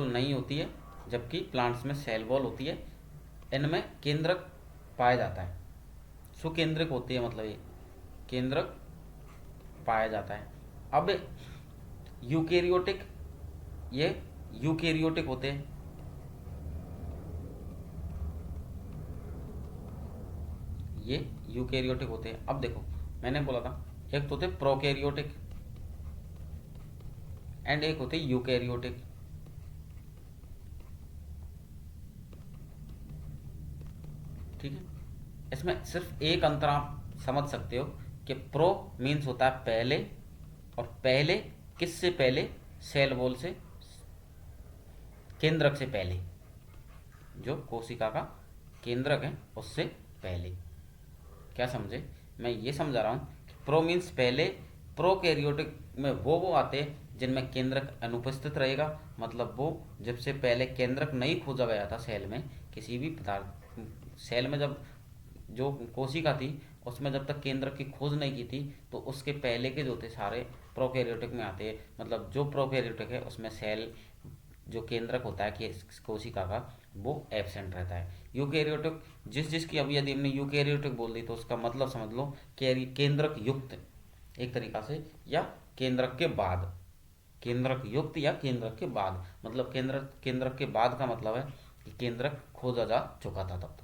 नहीं होती है, जबकि प्लांट्स में सेल वॉल होती है। इनमें केंद्रक पाया जाता है, सुकेंद्रक होती है, मतलब ये केंद्रक पाया जाता है। अब यूकेरियोटिक, ये यूकेरियोटिक होते हैं, ये यूकेरियोटिक होते हैं। अब देखो मैंने बोला था एक तो होते प्रोकैरियोटिक एंड एक होते यूकेरियोटिक। ठीक है, इसमें सिर्फ एक अंतर आप समझ सकते हो कि प्रो मीन्स होता है पहले, और पहले किससे पहले, सेल वॉल से, केंद्रक से पहले, जो कोशिका का केंद्रक है उससे पहले। क्या समझे? मैं ये समझा रहा हूँ प्रो मीन्स पहले। प्रोकैरियोटिक में वो आते हैं जिनमें केंद्रक अनुपस्थित रहेगा, मतलब वो जब से पहले केंद्रक नहीं खोजा गया था सेल में, किसी भी पदार्थ सेल में जब जो कोशिका थी उसमें जब तक केंद्रक की खोज नहीं की थी, तो उसके पहले के जो थे सारे प्रोकैरियोटिक में आते हैं। मतलब जो प्रोकैरियोटिक है उसमें सेल जो केंद्रक होता है कि कोशिका का, वो एब्सेंट रहता है। यूकेरियोटिक जिस जिसकी अभी यदि हमने यूकेरियोटिक बोल दी तो उसका मतलब समझ लो केंद्रक युक्त एक तरीका से, या केंद्रक के बाद, केंद्रक युक्त या केंद्रक के बाद, मतलब केंद्रक के बाद का मतलब है कि केंद्रक खोजा जा चुका था तब तक।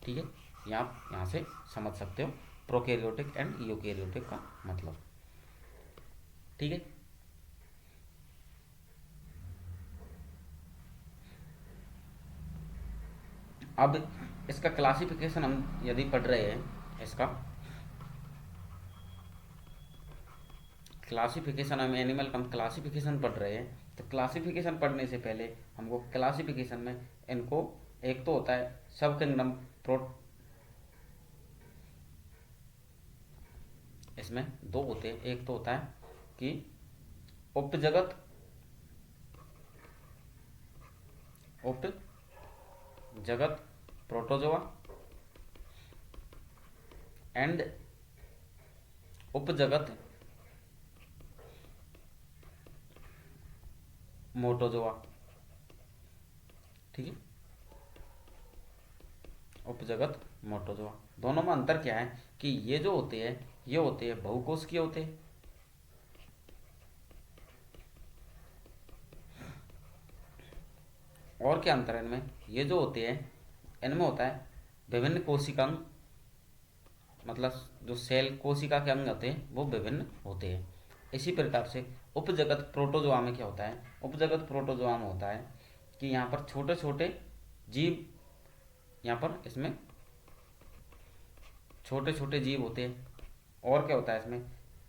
ठीक है, यहाँ से समझ सकते हो प्रोकैरियोटिक एंड यूकेरियोटिक का मतलब। ठीक है, अब इसका क्लासिफिकेशन हम यदि पढ़ रहे हैं, इसका क्लासिफिकेशन, हम एनिमल का क्लासिफिकेशन पढ़ रहे हैं, तो क्लासिफिकेशन पढ़ने से पहले हमको क्लासिफिकेशन में इनको, एक तो होता है सब किंगडम प्रोट, इसमें दो होते हैं। एक तो होता है कि उपजगत, उपजगत प्रोटोजोआ एंड उपजगत मोटोजोआ। ठीक है, उपजगत मोटोजोआ, दोनों में अंतर क्या है कि ये जो होते हैं ये होते हैं बहुकोशिकीय होते हैं, और क्या अंतर है इनमें, ये जो होते हैं इनमें होता है विभिन्न कोशिकांग, मतलब जो सेल कोशिका के अंग होते हैं वो विभिन्न होते हैं। इसी प्रकार से उपजगत प्रोटोजोआ में क्या होता है, उपजगत प्रोटोजोआ में होता है कि यहाँ पर छोटे छोटे जीव, यहाँ पर इसमें छोटे छोटे जीव होते हैं। और क्या होता है इसमें,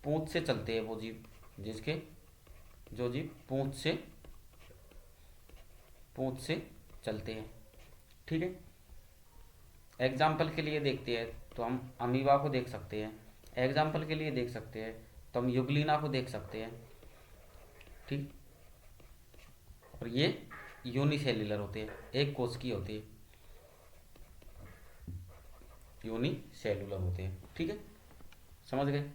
पूंछ से चलते हैं वो जीव, जिसके जो जीव पूंछ से चलते हैं। ठीक है, एग्जाम्पल के लिए देखते हैं तो हम अमीबा को देख सकते हैं, एग्जाम्पल के लिए देख सकते हैं तो हम युगलिना को देख सकते हैं। ठीक, और ये यूनिसेल्युलर होते हैं, एक कोश की होती है, यूनिसेल्युलर होते हैं। ठीक है, समझ गए?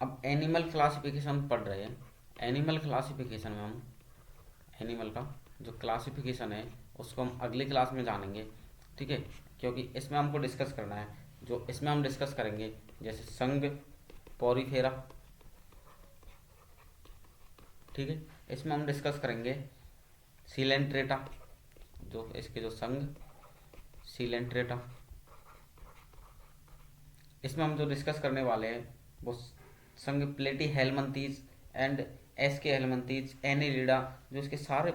अब एनिमल क्लासिफिकेशन पढ़ रहे हैं। एनिमल क्लासिफिकेशन में हम एनिमल का जो क्लासिफिकेशन है उसको हम अगली क्लास में जानेंगे। ठीक है, क्योंकि इसमें हमको डिस्कस करना है, जो इसमें हम डिस्कस करेंगे जैसे संघ पोरीफेरा। ठीक है, इसमें हम डिस्कस करेंगे सीलेंट्रेटा, जो इसके जो संघ सीलेंट्रेटा। इसमें हम जो डिस्कस करने वाले हैं वो संघ प्लेटी हेलमंथीज एंड एस के हेलमंथीज एनिलिडा, जो इसके सारे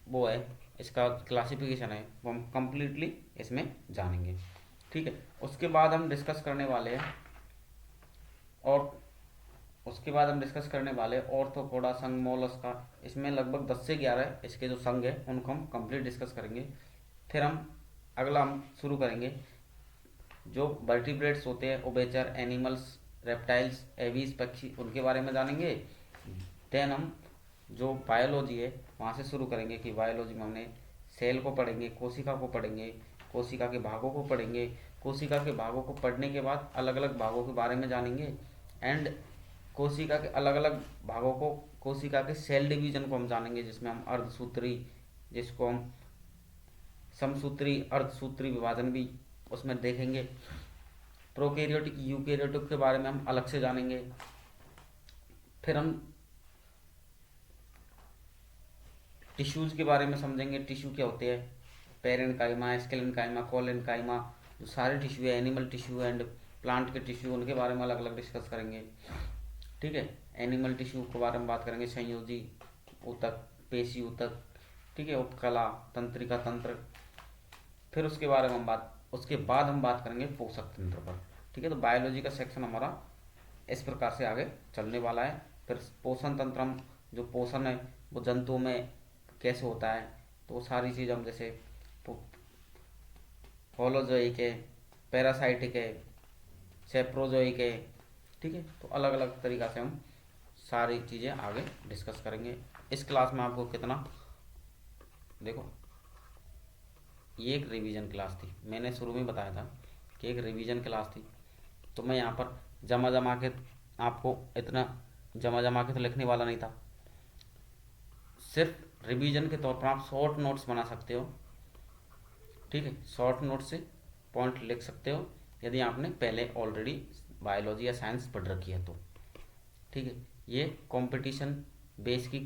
वो है, इसका क्लासिफिकेशन है, वो हम कंप्लीटली इसमें जानेंगे। ठीक है, उसके बाद हम डिस्कस करने वाले हैं, और उसके बाद हम डिस्कस करने वाले ऑर्थोपोडा संघ मोलस्का। इसमें लगभग 10 से 11 इसके जो संघ है उनको हम कंप्लीट डिस्कस करेंगे। फिर हम अगला हम शुरू करेंगे जो वर्टिब्रेट्स होते हैं, उभयचर एनिमल्स, रेप्टाइल्स, एवीज पक्षी, उनके बारे में जानेंगे। देन हम जो बायोलॉजी है वहाँ से शुरू करेंगे कि बायोलॉजी में हमने सेल को पढ़ेंगे, कोशिका को पढ़ेंगे, कोशिका के भागों को पढ़ेंगे। कोशिका के भागों को पढ़ने के बाद अलग अलग भागों के बारे में जानेंगे एंड कोशिका के अलग अलग भागों को, कोशिका के सेल डिवीजन को हम जानेंगे, जिसमें हम अर्धसूत्री, जिसको हम समसूत्री, अर्धसूत्री विभाजन भी उसमें देखेंगे। प्रोकैरियोटिक, यूकैरियोटिक के बारे में हम अलग से जानेंगे। फिर हम टिश्यूज के बारे में समझेंगे, टिश्यू क्या होते हैं, पेरेन्काइमा, स्केलेन्काइमा, कोलेन्काइमा, जो सारे टिश्यू है, एनिमल टिश्यू एंड प्लांट के टिश्यू, उनके बारे में अलग अलग डिस्कस करेंगे। ठीक है, एनिमल टिश्यू के बारे में बात करेंगे, संयोजी ऊतक, पेशी ऊतक, ठीक है, उपकला, तंत्रिका तंत्र। फिर उसके बाद हम बात करेंगे पोषक तंत्र पर। ठीक है, तो बायोलॉजी का सेक्शन हमारा इस प्रकार से आगे चलने वाला है। फिर पोषण तंत्र, हम जो पोषण है वो जंतुओं में कैसे होता है, तो वो सारी चीज़ हम जैसे होलोजोइक है, पैरासाइटिक है, सेप्रोजोइक है। ठीक है, तो अलग अलग तरीक़ा से हम सारी चीज़ें आगे डिस्कस करेंगे। इस क्लास में आपको कितना, देखो ये एक रिवीजन क्लास थी, मैंने शुरू में बताया था कि एक रिवीजन क्लास थी, तो मैं यहाँ पर जमा के आपको इतना जमा के तो लिखने वाला नहीं था। सिर्फ रिवीजन के तौर पर आप शॉर्ट नोट्स बना सकते हो। ठीक है, शॉर्ट नोट से पॉइंट लिख सकते हो यदि आपने पहले ऑलरेडी बायोलॉजी या साइंस पढ़ रखी है तो। ठीक है, ये कंपटीशन बेस की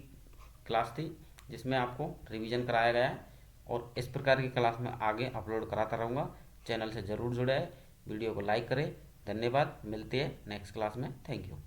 क्लास थी जिसमें आपको रिवीजन कराया गया है, और इस प्रकार की क्लास में आगे अपलोड कराता रहूँगा। चैनल से ज़रूर जुड़े, वीडियो को लाइक करें। धन्यवाद, मिलते हैं नेक्स्ट क्लास में। Thank you.